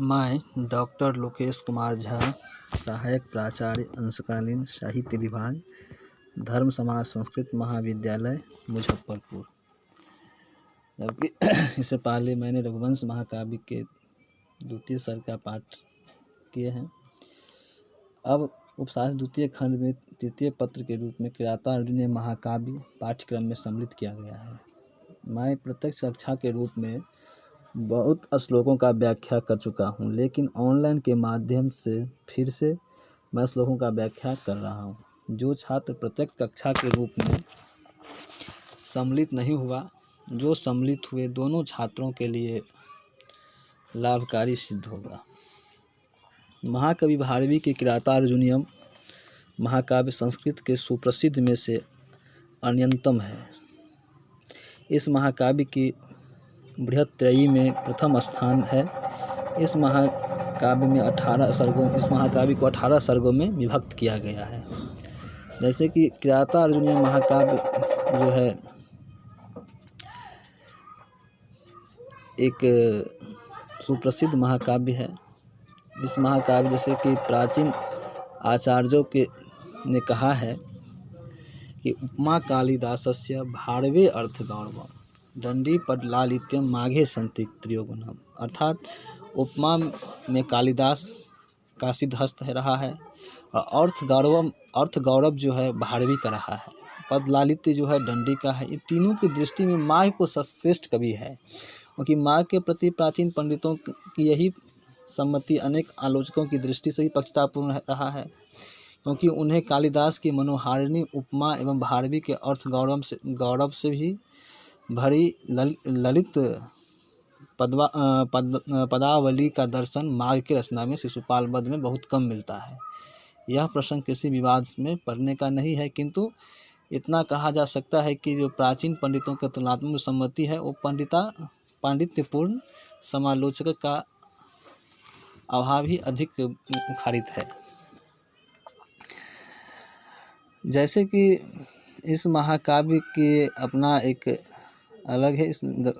मैं डॉक्टर लोकेश कुमार झा, सहायक प्राचार्य अंशकालीन साहित्य विभाग, धर्म समाज संस्कृत महाविद्यालय मुजफ्फरपुर। जबकि इससे पहले मैंने रघुवंश महाकाव्य के द्वितीय सर्ग का पाठ किए हैं। अब उपशास्त्र द्वितीय खंड में तृतीय पत्र के रूप में किराता अर्जुनीय महाकाव्य पाठ्यक्रम में सम्मिलित किया गया है। मैं प्रत्यक्ष कक्षा के रूप में बहुत श्लोकों का व्याख्या कर चुका हूँ, लेकिन ऑनलाइन के माध्यम से फिर से मैं श्लोकों का व्याख्या कर रहा हूँ। जो छात्र प्रत्यक्ष कक्षा के रूप में सम्मिलित नहीं हुआ, जो सम्मिलित हुए, दोनों छात्रों के लिए लाभकारी सिद्ध होगा। महाकवि भारवी के किराता अर्जुनीयम महाकाव्य संस्कृत के सुप्रसिद्ध में से अन्यतम है। इस महाकाव्य की बृहत्त्रयी में प्रथम स्थान है। इस महाकाव्य को 18 सर्गों में विभक्त किया गया है। जैसे कि किराता अर्जुनीय महाकाव्य जो है एक सुप्रसिद्ध महाकाव्य है। इस महाकाव्य जैसे कि प्राचीन आचार्यों ने कहा है कि उपमा कालिदासस्य भारवे अर्थ गौरवम दंडी पद लालित्यम माघे संति त्रियोगुणम। अर्थात उपमा में कालिदास का सिद्धहस्त रहा है और अर्थ गौरव जो है भारवी का रहा है। पद लालित्य जो है दंडी का है। ये तीनों की दृष्टि में माघ को श्रेष्ठ कवि है, क्योंकि माघ के प्रति प्राचीन पंडितों की यही सम्मति अनेक आलोचकों की दृष्टि से भी पक्षतापूर्ण रहा है, क्योंकि उन्हें कालिदास की मनोहारिणी उपमा एवं भारवी के अर्थ गौरव से भी भरी ललित पदावली का दर्शन माघ के रचना में शिशुपाल वध में बहुत कम मिलता है। यह प्रसंग किसी विवाद में पड़ने का नहीं है, किंतु इतना कहा जा सकता है कि जो प्राचीन पंडितों की तुलनात्मक सम्मति है, वो पांडित्यपूर्ण समालोचक का अभाव ही अधिक मुखारित है। जैसे कि इस महाकाव्य के अपना एक अलग है।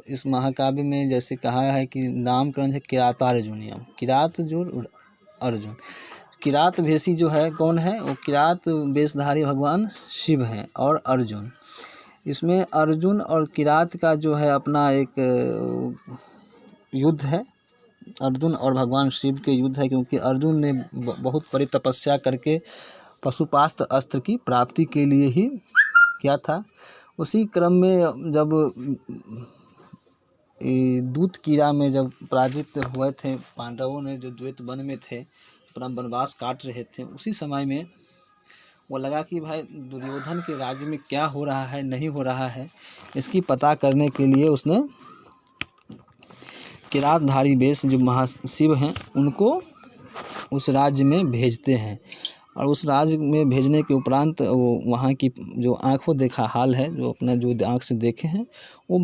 इस महाकाव्य में जैसे कहा है कि नामकरण है किराता अर्जुनीयम। किरात जो अर्जुन, किरात भेषी जो है कौन है? वो किरात वेशधारी भगवान शिव हैं। और अर्जुन, इसमें अर्जुन और किरात का जो है अपना एक युद्ध है। अर्जुन और भगवान शिव के युद्ध है, क्योंकि अर्जुन ने बहुत बड़ी तपस्या करके पशुपास्त अस्त्र की प्राप्ति के लिए ही किया था। उसी क्रम में जब दूत कीड़ा में जब पराजित हुए थे पांडवों ने, जो द्वैत वन में थे, अपना वनवास काट रहे थे, उसी समय में वो लगा कि भाई दुर्योधन के राज्य में क्या हो रहा है, नहीं हो रहा है, इसकी पता करने के लिए उसने किरातधारी वेश जो महाशिव हैं उनको उस राज्य में भेजते हैं। और उस राज्य में भेजने के उपरांत वो वहाँ की जो आंखों देखा हाल है, जो अपना जो आँख से देखे हैं, वो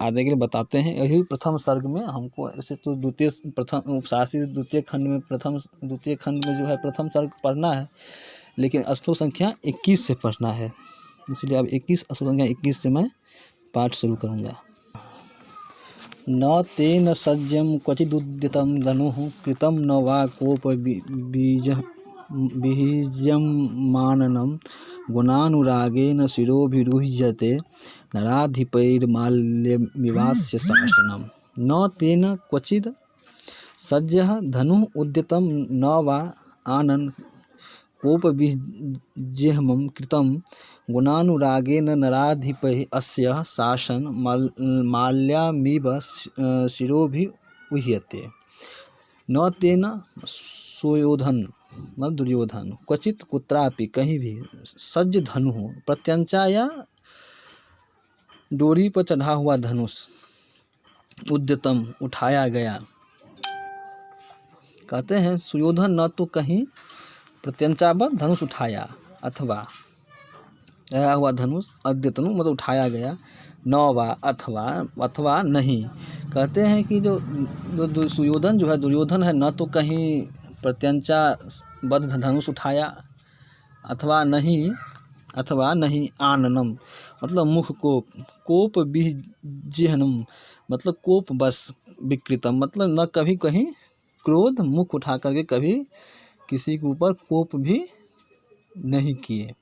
आगे के लिए बताते हैं। यही प्रथम सर्ग में हमको, ऐसे तो उपशास्त्री द्वितीय खंड में जो है प्रथम सर्ग पढ़ना है, लेकिन श्लोक संख्या 21 से पढ़ना है। इसलिए अब श्लोक संख्या 21 से मैं पाठ शुरू करूँगा। न तेन सज्जं क्वचिदुद्यतं धनुः कृतं न वा कोप बीजमाननं गुणानुरागेण शिरोभिरुह्यते नराधिपैर्माल्यमिवास्य शासनम्। न तेन क्वचिद् सज्जः धनुः उद्यतं न वा आनन कोपबीजहमं कृतं गुणानुरागेण नराधिपैः अस्य शासन माल्यामिव शिरोभिरुह्यते। न तेन सुयोधन मतलब दुर्योधन क्वचित कुत्रापि कहीं भी सज्ज धनु हो, प्रत्यंचा या डोरी पर चढ़ा हुआ धनुष, उद्यतम उठाया गया। कहते हैं सुयोधन न तो कहीं प्रत्यंचाबद्ध धनुष उठाया अथवा हुआ धनुष, अद्यतनु मतलब उठाया गया, न वा अथवा नहीं। कहते हैं कि जो सुयोधन जो है, दुर्योधन है, न तो कहीं प्रत्यंचाबद्ध धनुष उठाया अथवा नहीं आननम मतलब मुख को, कोप बीजहनम मतलब कोप बस विकृतम, मतलब न कभी कहीं क्रोध मुख उठा करके कभी किसी के ऊपर कोप भी नहीं किए,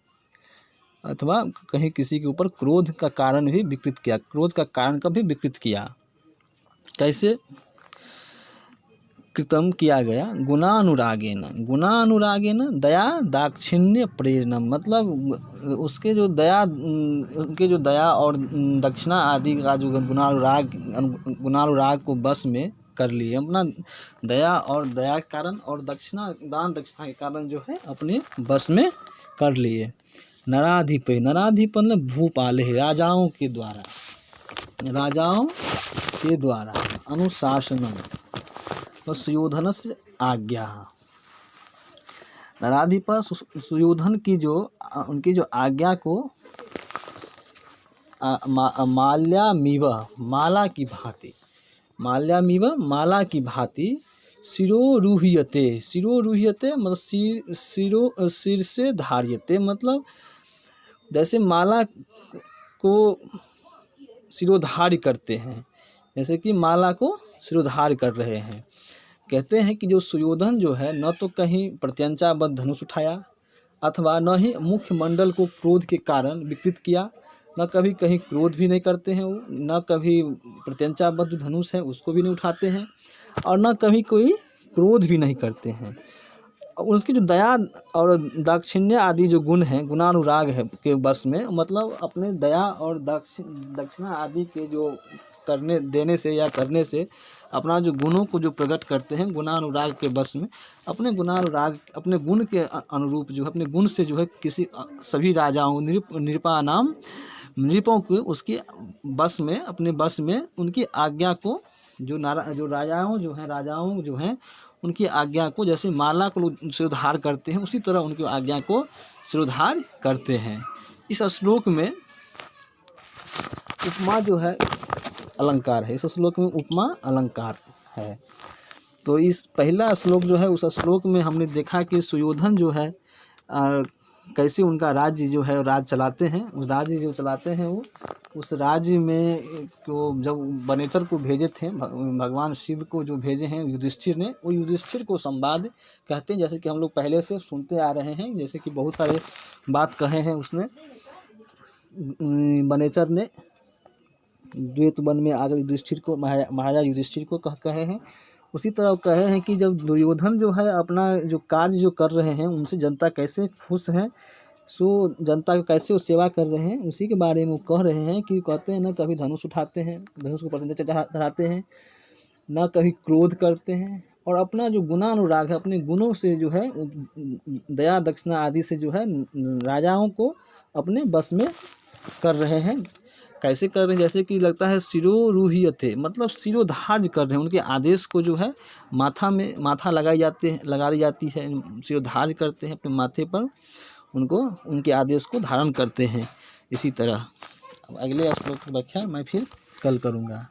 अथवा कहीं किसी के ऊपर क्रोध का कारण भी विकृत किया, क्रोध का कारण कभी विकृत किया। कैसे कृतम किया गया, गुणानुरागेन दया दाक्षिण्य प्रेरणा, मतलब उसके जो दया, उनके जो दया और दक्षिणा आदि का जो गुणानुराग को बस में कर लिए, अपना दया के कारण और दक्षिणा के कारण जो है अपने बस में कर लिए। नराधिप मतलब भूपाल है, राजाओं के द्वारा अनुशासनम सुयोधन से आज्ञा। नराधिप सुयोधन की जो उनकी जो आज्ञा को माल्यामीव माला की भांति शिरोरुह्यते मतलब सिर से धार्यते, मतलब जैसे माला को शिरोधार्य करते हैं, जैसे कि माला को शिरोधार्य कर रहे हैं। कहते हैं कि जो सुयोधन जो है न तो कहीं प्रत्यंचाबद्ध धनुष उठाया, अथवा न ही मुख्य मंडल को क्रोध के कारण विकृत किया, न कभी कहीं क्रोध भी नहीं करते हैं वो, न कभी प्रत्यंचाबद्ध धनुष है उसको भी नहीं उठाते हैं, और न कभी कोई क्रोध भी नहीं करते हैं। उसकी जो दया और दाक्षिण्य आदि जो गुण हैं, गुणानुराग है के बस में, मतलब अपने दया और दक्षिणा आदि के जो करने देने से या करने से अपना जो गुणों को जो प्रकट करते हैं गुणानुराग के बस में, अपने गुणानुराग अपने गुण के अनुरूप जो है अपने गुण से जो है किसी सभी राजाओं नृपों को उसके बस में, अपने बस में उनकी आज्ञा को जो राजाओं जो हैं उनकी आज्ञा को जैसे माला को शिरोधार्य करते हैं उसी तरह उनकी आज्ञा को शिरोधार्य करते हैं। इस श्लोक में उपमा जो है अलंकार है, इस श्लोक में उपमा अलंकार है। तो इस पहला श्लोक जो है उस श्लोक में हमने देखा कि सुयोधन जो है कैसे उनका राज्य जो है राज चलाते हैं, उस राज्य जो चलाते हैं वो उस राज्य में को जब बनेचर को भेजे थे, भगवान शिव को जो भेजे हैं युधिष्ठिर ने, वो युधिष्ठिर को संवाद कहते हैं, जैसे कि हम लोग पहले से सुनते आ रहे हैं, जैसे कि बहुत सारे बात कहे हैं उसने, बनेचर ने द्वैत वन में आकर युधिष्ठिर को महाराजा युधिष्ठिर को कहे हैं। उसी तरह कहे हैं कि जब दुर्योधन जो है अपना जो कार्य जो कर रहे हैं उनसे जनता कैसे खुश है, सो जनता को कैसे वो सेवा कर रहे हैं, उसी के बारे में वो कह रहे हैं कि कहते हैं न कभी धनुष उठाते हैं, धनुष को प्रत्यंचा चढ़ाते हैं, न कभी क्रोध करते हैं, और अपना जो गुणानुराग है अपने गुणों से जो है दया दक्षिणा आदि से जो है राजाओं को अपने बस में कर रहे हैं। कैसे कर रहे हैं, जैसे कि लगता है शिरोरुह्यते मतलब शिरोधार्य कर रहे हैं, उनके आदेश को जो है माथा लगा दी जाती है, शिरोधार्य करते हैं अपने माथे पर, उनको उनके आदेश को धारण करते हैं। इसी तरह अब अगले श्लोक की व्याख्या मैं फिर कल करूँगा।